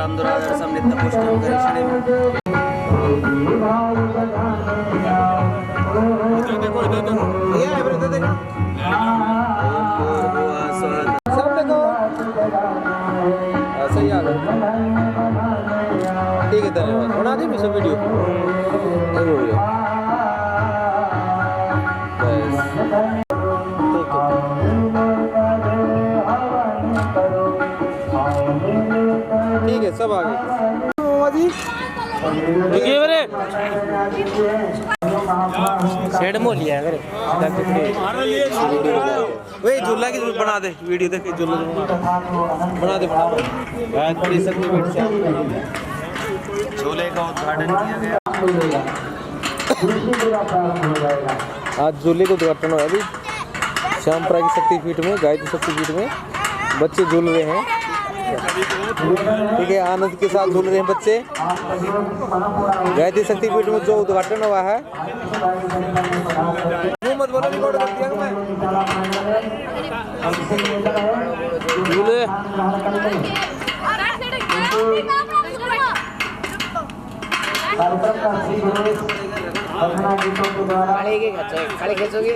रामदुरा सामने इतना पोस्ट करी सही आ गया। ठीक है, धन्यवाद। बना दी मैं सब वीडियो ठीक है, सब आ गए। वही झूला की बना दे वीडियो देख, झूला बना दे झूले का उद्घाटन किया गया। आज झूले का उद्घाटन हुआ अभी श्यामपुरा की शक्तिपीठ में, गायत्री शक्तिपीठ में बच्चे झूल रहे हैं। ठीक है, आनंद के साथ झूल रहे हैं बच्चे। गायत्री शक्तिपीठ में जो उद्घाटन हुआ है, मत बोलो, रिकॉर्ड कर दिया मैं। झूले खड़े खींचोगे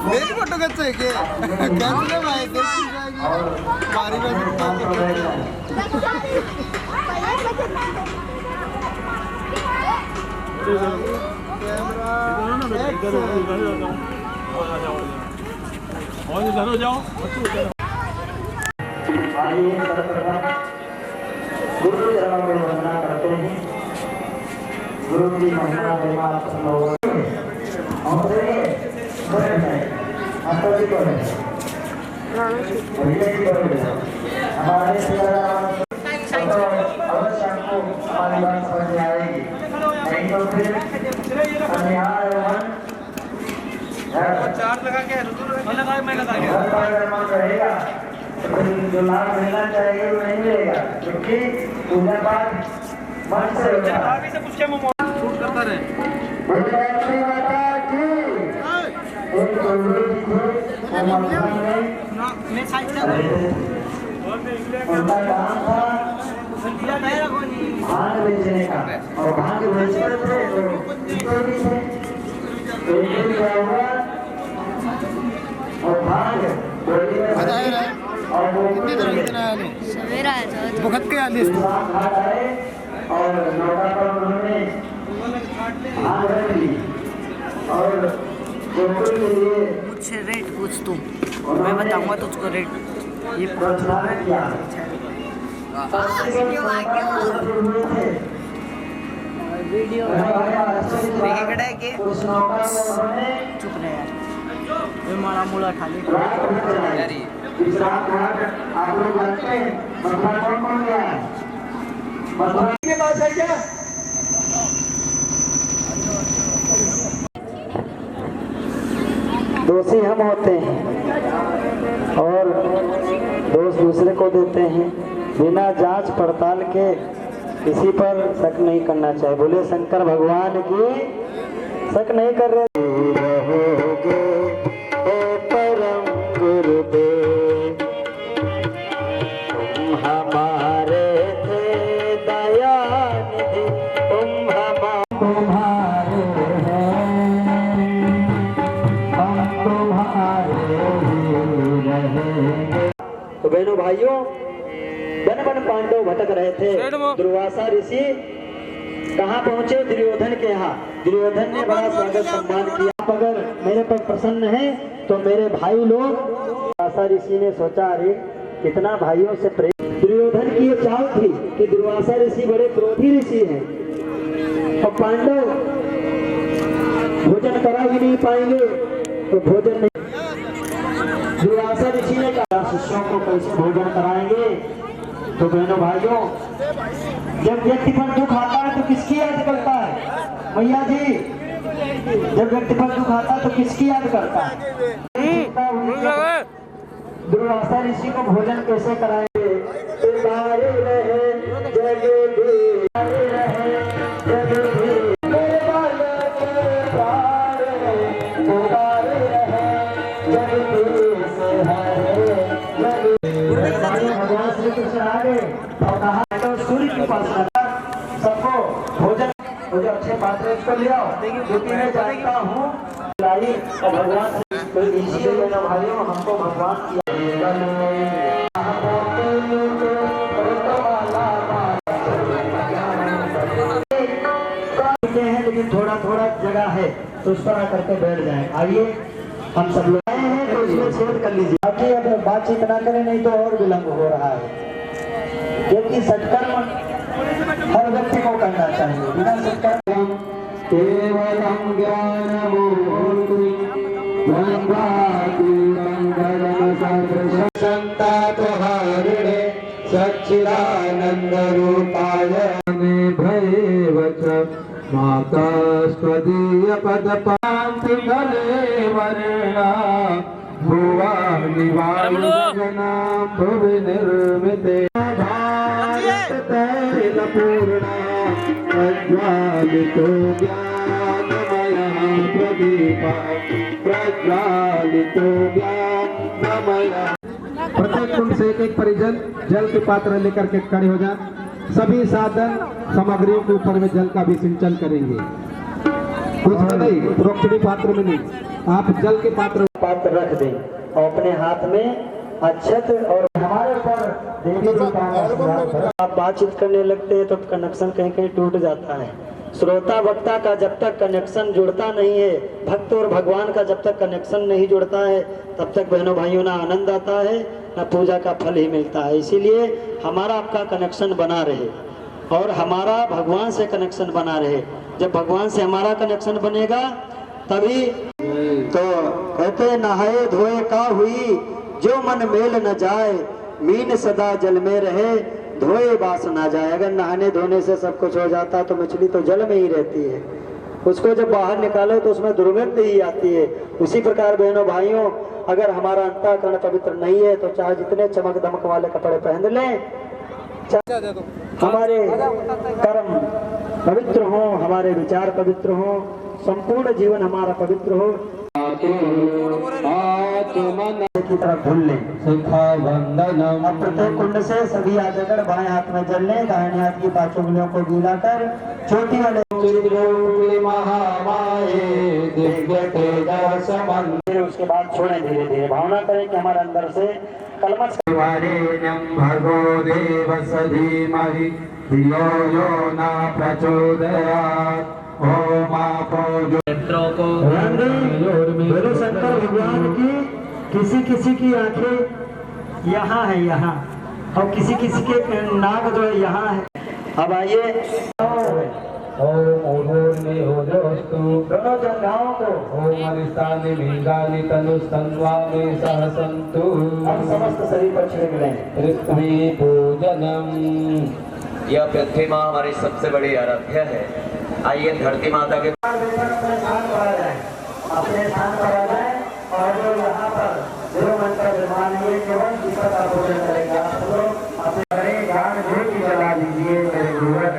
मेरी फोटो कैसे है क्या? कैसे भाई बारी गुरु चरणों में वंदना करते हैं। गुरु की महिमा महिमा हमारे अवश्य आपको हमारी बात समझ में आएगी। नहीं तो फिर चार्ज लगा के रहेगा तो जो लाभ मिलना चाहिए वो नहीं मिलेगा, क्योंकि पूजा पाठ मन से होगा। शूट करता रहे। उनका काम था भांग बेचने का, और भांग बेचते थे तो भी थे। क्या हुआ, और भांग और सवेरा बहुत के आने और नौका पर उन्होंने भांग रख ली और गोकुल के लिए मुझसे रेट पूछ तू, मैं बताऊंगा तुझको रेट। ये किया वीडियो चुप रहे यार, ये मारा मुड़ा खा ले। आप लोग जानते हैं मथुरा कौन गया है? मथुरा के पास है क्या? दोषी हम होते हैं और दोष दूसरे को देते हैं। बिना जांच पड़ताल के किसी पर शक नहीं करना चाहिए। बोले शंकर भगवान की, शक नहीं कर रहे। परम गुरुदेव तुम हमारे थे दयानिधि, तुम तुम्हारे हैं, हम तुम्हारे ही रहेंगे। तो बहनों भाइयों, वन वन पांडव भटक रहे थे। दुर्वासा ऋषि कहाँ पहुँचे? दुर्योधन के यहाँ। दुर्योधन ने बड़ा स्वागत सम्मान किया। आप अगर मेरे पर प्रसन्न हैं तो मेरे भाई लोग। दुर्वासा ऋषि ने सोचा, अरे कितना भाइयों से प्रेम। दुर्योधन की ये चाल थी कि दुर्वासा ऋषि बड़े क्रोधी ऋषि हैं और पांडव भोजन करा भी नहीं पाएंगे तो भोजन नहीं। दुर्वासा ऋषि ने कहा, शिष्यों को कैसे भोजन कराएंगे? तो बहनों भाइयों, जब व्यक्ति पर दुख आता है तो किसकी याद करता है? भैया जी, जब व्यक्ति पर दुख आता है तो किसकी याद करता है? दुर्वासा ऋषि को भोजन कैसे कराएंगे? और कहा तो सूर्य की उपासना कर, सबको भोजन मुझे अच्छे पात्र इसको ले आओ, क्योंकि मैं जानता हूँ और भगवान तो इसीलिए मेरे भाइयों हमको भगवान की हैं, लेकिन थोड़ा थोड़ा जगह है तो उस पर आकर के बैठ जाएं। आइए हम सब लोग आए हैं तो इसमें छेद कर लीजिए, बाकी अब बातचीत ना करें नहीं तो और विलंब हो रहा है, क्योंकि सत्कर्म हर व्यक्ति को करना चाहिए। बिना सत्कर्म केवलम ज्ञानमूर्ति संता तुहारिणे सच्चिदानंद रूपाय भयवच माता स्वदीय पद पांति गले वर्णा भुवा निवारणा भुवि निर्मिते भारत तैल पूर्णा प्रज्वालितो ज्ञानमयः प्रदीपः प्रज्वालितो ज्ञानमयः। प्रत्येक कुंड से एक परिजन जल के पात्र लेकर के खड़े हो जाए। सभी साधन सामग्रियों के ऊपर में जल का भी सिंचन करेंगे, कुछ में नहीं, प्रोक्षणी पात्र में नहीं, आप जल के पात्र रख दें और अपने हाथ में अक्षत और हमारे ऊपर देवी देवता। आप बातचीत करने लगते हैं तो कनेक्शन कहीं कहीं टूट जाता है। श्रोता वक्ता का जब तक कनेक्शन जुड़ता नहीं है, भक्त और भगवान का जब तक कनेक्शन नहीं जुड़ता है, तब तक बहनों भाइयों ना आनंद आता है ना पूजा का फल ही मिलता है। इसीलिए हमारा आपका कनेक्शन बना रहे और हमारा भगवान से कनेक्शन बना रहे। जब भगवान से हमारा कनेक्शन बनेगा तभी तो कहते नहाए धोए का हुई जो मन मेल न जाए, मीन सदा जल में रहे धोए बास ना जाए। अगर नहाने धोने से सब कुछ हो जाता तो मछली तो जल में ही रहती है, उसको जब बाहर निकालो तो उसमें दुर्गंध ही आती है। उसी प्रकार बहनों भाइयों, अगर हमारा अंतःकरण पवित्र नहीं है तो चाहे जितने चमक दमक वाले कपड़े पहन लें, हमारे कर्म पवित्र हो, हमारे विचार पवित्र हो, संपूर्ण जीवन हमारा पवित्र हो, की तरफ भूल लें। अब प्रत्येक कुंड से सभी आजगढ़ बाएं हाथ में जल लें, दाहिने हाथ की पांचों उंगलियों को गीला कर छोटी वाले उसके बाद छोड़ें धीरे धीरे। भावना करें कि हमारे अंदर से कलमश भगो देव सधीमहि धियो यो न प्रचोदयात्। शंकर भगवान की किसी किसी की आंखें यहाँ है, यहाँ, और किसी किसी के नाक जो है यहाँ है। अब आइए दोनों जंघाओं को समस्त शरीर पर छिड़क लें। पृथ्वी पूजनम, यह पृथ्वी माँ हमारी सबसे बड़ी आराध्य है। आइए धरती माता के अपने स्थान पर आ जाए और जो यहाँ पर जो मन का विमान है केवल ईश्वर का पूजन करेगा। आप लोग अपने ज्ञान ज्योति जला लीजिए, मेरे गुरुवर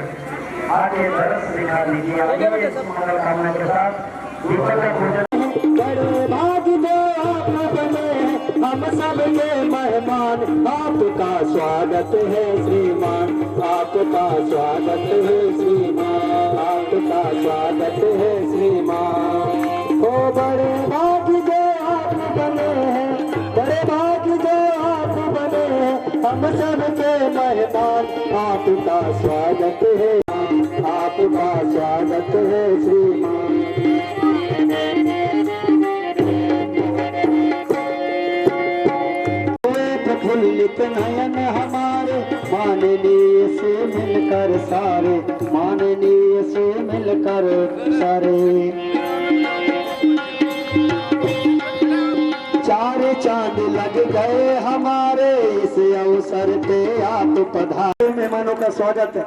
आगे दरस दिखा लीजिए। मंगल कामना के साथ ईश्वर का पूजन। हम सबके मेहमान, आपका स्वागत है श्रीमान, आपका स्वागत है श्रीमान, आपका स्वागत है श्रीमान। ओ बड़े भाग्य जो आप बने हैं, बड़े भाग्य जो आप बने हैं, हम सबके मेहमान, आपका स्वागत है, आपका स्वागत है श्रीमान। प्रफुल्लित नयन हमारे, माननीय से मिलकर सारे, माननीय से मिलकर सारे। चार चांद लग गए हमारे, इस अवसर पे आप पधारे। मेहमानों का स्वागत है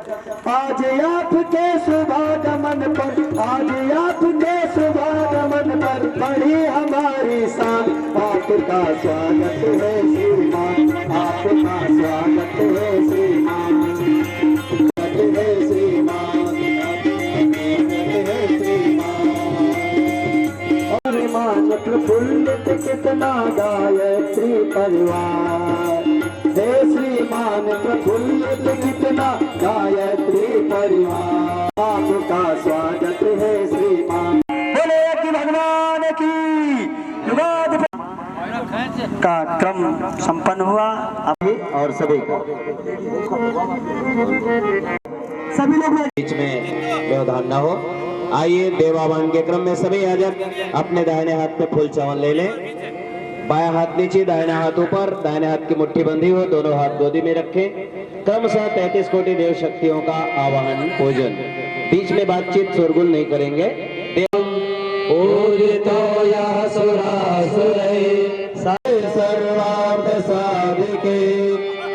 आज आपके शुभागमन पर, आज आपके शुभागमन पर बड़ी हमारी शान। आपका स्वागत है श्रीमान, आपका स्वागत है श्रीमान, स्वागत है श्रीमान, है श्रीमान। और मान प्रफुल्लित कितना गायत्री परिवार, हे श्रीमान प्रफुल्लित पूजा गायत्री परिवार, आपका स्वागत है श्रीमान। बोले कि भगवान की युगाद का क्रम संपन्न हुआ। और सभी का सभी लोग बीच में व्यवधान न हो। आइए देवावान के क्रम में सभी आजन अपने दाहिने हाथ पे फूल चावल ले लें। बायां हाथ नीचे, दाहिना हाथ ऊपर, दाहिने हाथ की मुट्ठी बंधी हो, दोनों हाथ गोदी में रखें। क्रमशः 33 कोटि देव शक्तियों का आवाहन पूजन। बीच में बातचीत शोरगुल नहीं करेंगे। सर्वार्थ साधिके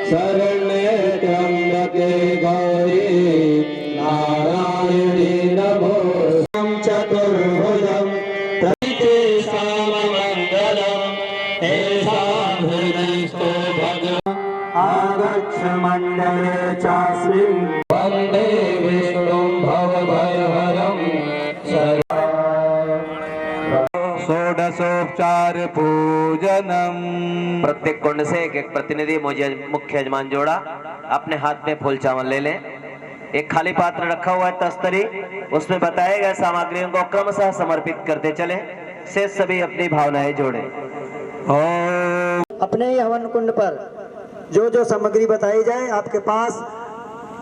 शरण्ये त्र्यंबके गौरी नारायणी नमोस्तुते। चतुर्भुजं प्रतीते साममंगलम् तेषां हृदयस्थो भगवान् आगच्छ मण्डले चास्मिन् वन्दे विष्णुं भवभयहरं षोडशोपचार पूजनम। प्रत्येक कुंड से एक एक प्रतिनिधि मुख्य यजमान जोड़ा अपने हाथ में फूल चावल ले लें। एक खाली पात्र रखा हुआ है तस्तरी, उसमें बताए गए सामग्रियों को क्रमशः समर्पित करते चले। शेष सभी अपनी भावनाएं जोड़े। अपने ही हवन कुंड पर जो जो सामग्री बताई जाए, आपके पास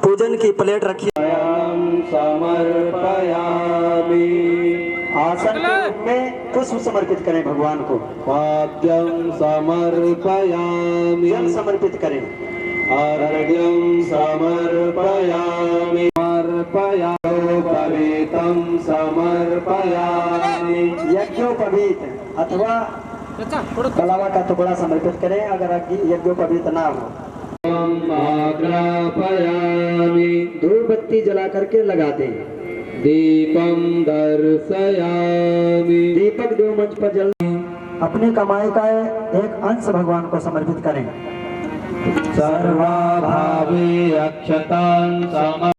पूजन की प्लेट रखी समर्पयामि। आसन के रूप में पुष्प समर्पित करें भगवान को। पाद्यं समर्पयामि। जल समर्पित करें। अर्घ्यं समर्पयामि। समर्पयामि समर्पयामि। यज्ञोपवीत अथवा कलावा का टुकड़ा समर्पित करें अगर यज्ञोपवीत ना हो। आग्रापयामि। धूप बत्ती जला करके लगा दें। दीपं दर्शयामि। दीपक देव मंच पर जल। अपनी कमाई का एक अंश भगवान को समर्पित करें। सर्वाभावे अक्षतां समर्पयामि।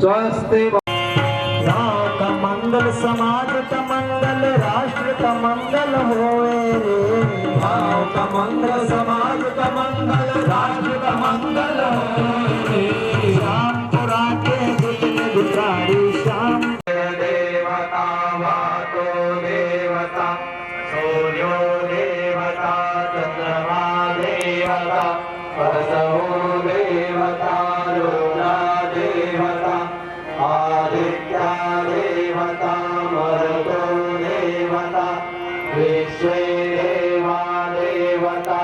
स्वस्ति। का मंगल, समाज का मंगल, राष्ट्र का मंगल होए रे। भाव का मंगल, समाज का मंगल, राष्ट्र का मंगल होए रे। श्यामपुरा के जितने भिखारी श्याम। देवता वातो देवता, सूर्यो देवता, चंद्रमा देवता, वसवो देवता, रुद्रा देवता, आदित्या देवता, मरुतो देवता, विश्वे देवा देवता,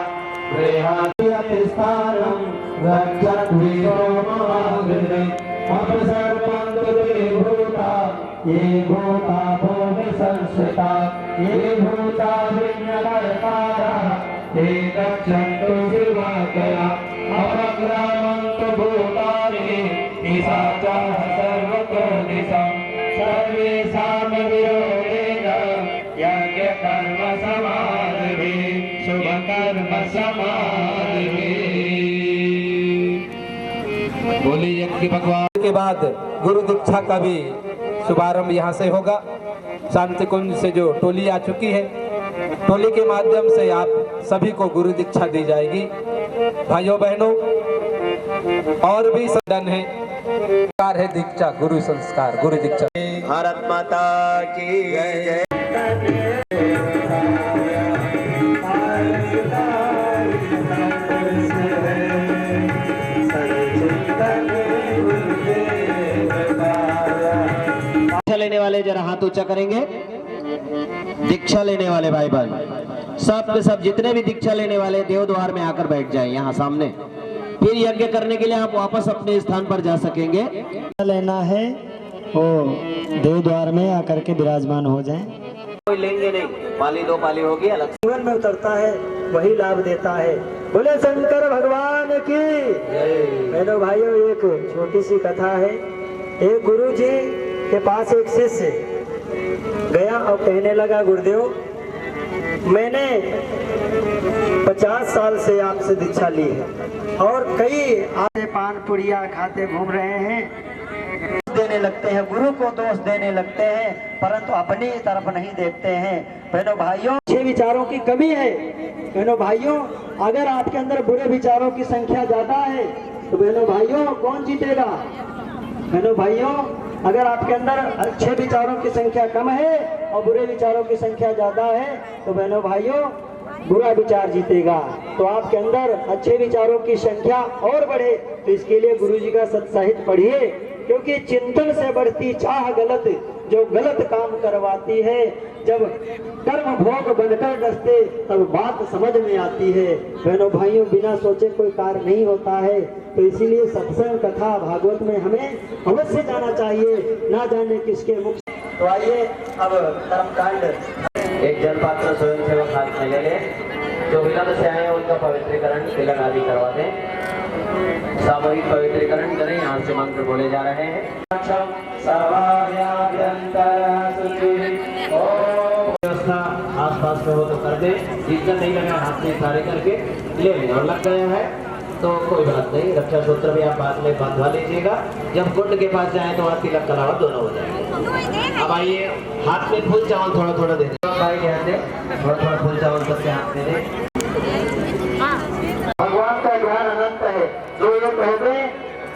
बृहस्पतिस्तारं रक्षद्वीरो महागृहे अपसर्पन्तु ते भूता ये भूता भूमि संस्थिता ये भूता विज्ञानकारा ते गच्छन्तु शिवाकया अपग्रामन्तु भूतानि निशाचरः सर्वतो दिशं सर्वेषां विरोधेन यज्ञकर्म समाधिः शुभकर्म समाधिः। बोले यज्ञ भगवान के बाद गुरु दीक्षा का भी शुभारंभ यहाँ से होगा। शांति कुंज से जो टोली आ चुकी है, टोली के माध्यम से आप सभी को गुरु दीक्षा दी जाएगी। भाइयों बहनों, और भी सदन है दीक्षा, गुरु संस्कार, गुरु दीक्षा। भारत माता की जय। दीक्षा लेने वाले जरा हाथ ऊंचा करेंगे। दीक्षा लेने वाले भाई बहन सब के सब जितने भी दीक्षा लेने वाले देव द्वार में आकर बैठ जाएं यहाँ सामने। फिर यज्ञ करने के लिए आप वापस अपने स्थान पर जा सकेंगे। लेना है वो देव द्वार में आकर के विराजमान हो जाएं। कोई लेंगे नहीं, पाली दो पाली होगी अलग। जीवन में उतरता है वही लाभ देता है, बोले शंकर भगवान की। बहनों भाइयों, एक छोटी सी कथा है। एक गुरु जी के पास एक शिष्य गया और कहने लगा, गुरुदेव मैंने 50 साल से आपसे दीक्षा ली है और कई आते पान पुड़िया खाते घूम रहे हैं, देने लगते हैं, गुरु को दोष देने लगते हैं, परंतु अपनी तरफ नहीं देखते हैं। बहनों भाइयों, अच्छे विचारों की कमी है। बहनों भाइयों, अगर आपके अंदर बुरे विचारों की संख्या ज्यादा है तो बहनों भाइयों कौन जीतेगा? बहनों भाइयों, अगर आपके अंदर अच्छे विचारों की संख्या कम है और बुरे विचारों की संख्या ज्यादा है तो बहनों भाइयों बुरा विचार जीतेगा। तो आपके अंदर अच्छे विचारों की संख्या और बढ़े तो इसके लिए गुरु जी का सत्साहित्य पढ़िए, क्योंकि चिंतन से बढ़ती चाह गलत जो गलत काम करवाती है। जब कर्म भोग बनकर डसते तब बात समझ में आती है। बहनों भाइयों, बिना सोचे कोई कार्य नहीं होता है, तो इसीलिए सत्संग कथा भागवत में हमें अवश्य जाना चाहिए, ना जाने किसके मुख। तो आइए अब कर्मकांड। एक जल पात्र स्वयं सेवक हाथ में ले ले, जो विलंब से आए उनका पवित्रीकरण तिलक आदि करवा दें। सामूहिक पवित्रीकरण करें। यहाँ से मंत्र बोले जा रहे हैं। व्यवस्था आस पास में हो तो कर दे, जितना नहीं लगा हाथ से इशारे करके ले लें। और लग गया है तो कोई बात नहीं, रक्षा सूत्र भी आप बाद में बांधवा लीजिएगा। जब कुंड के पास जाए तो वहाँ तिलक कलावा दोनों हो जाएंगे। अब आइए, हाथ में फूल चावल थोड़ा थोड़ा दे दें भाई, ध्यान दे, थोड़ा थोड़ा फूल चावल सबके हाथ में दे। भगवान का ज्ञान अनंत है। जो ये कहते हैं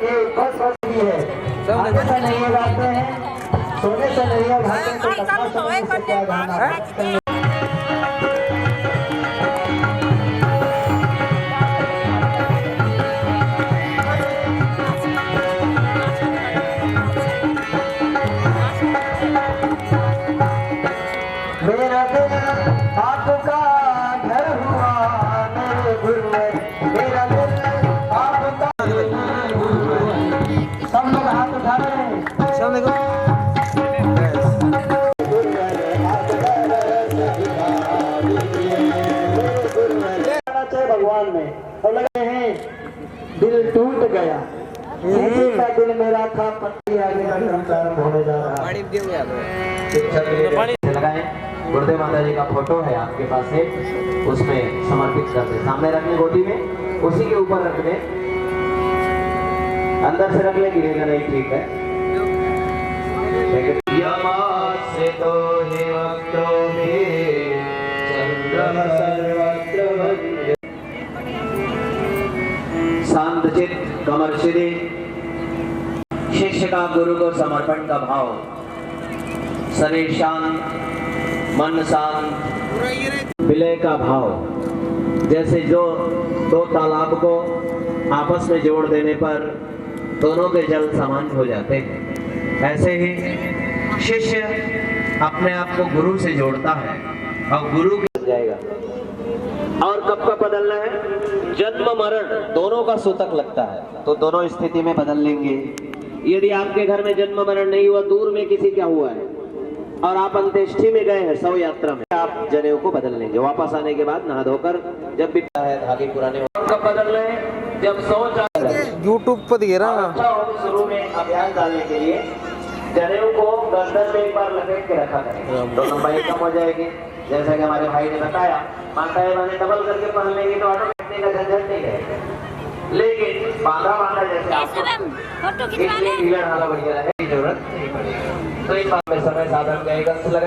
कि बस भी है, आगे से नहीं गाते हैं, सोने से नहीं गाते तो कथा सुनने से क्या गाना है। मेरा दिल आपका घर हुआ मेरे गुरुवर, मेरा दिल आपका। सब लोग हाथ उठा रहे हैं। भगवान में और लगे हैं दिल टूट गया, किसी का दिल मेरा था, पत्ती आगे का क्रम प्रारंभ होने जा रहा है। लगाएं। गुरुदेव माता जी का फोटो है आपके पास है, उसमें समर्पित कर दे। सामने रखने गोदी में, उसी के ऊपर रख दे। अंदर से रख ले, गिरेगा नहीं, ठीक है। से तो हे वक्रों में चंद्रः सर्वत्र वन्द्य। शांत चित्त कमर्शिदी, शिष्य का गुरु को समर्पण का भाव। शरीर शांत, मन शांत, विलय का भाव। जैसे जो दो तालाब को आपस में जोड़ देने पर दोनों के जल समान हो जाते हैं, ऐसे ही शिष्य अपने आप को गुरु से जोड़ता है और गुरु के जाएगा। और कब का बदलना है? जन्म मरण दोनों का सूतक लगता है, तो दोनों स्थिति में बदल लेंगे। यदि आपके घर में जन्म मरण नहीं हुआ, दूर में किसी का हुआ है और आप अंत्येष्टि में गए हैं शव यात्रा में, आप जनेऊ को बदल लेंगे। वापस आने के बाद नहा धोकर, जब भी है धागे पुराने कब बदल रहे हैं? जब शौच यूट्यूब पर दिख रहा है। शुरू में अभ्यास डालने के लिए जनेऊ को गर्दन में एक बार लपेट के रखा करें, तो लंबाई कम हो जाएगी। जैसा कि हमारे भाई ने बताया, माताएं बहनें डबल करके पहन लेंगे तो ऑटोमेटिक का झंझट नहीं रहेगा। लेकिन बांधा जैसे आपको ढीला ढाला बढ़िया रहे, जरूरत नहीं पड़ेगी। तो इस बात में समय साधन का एक अंश लगा।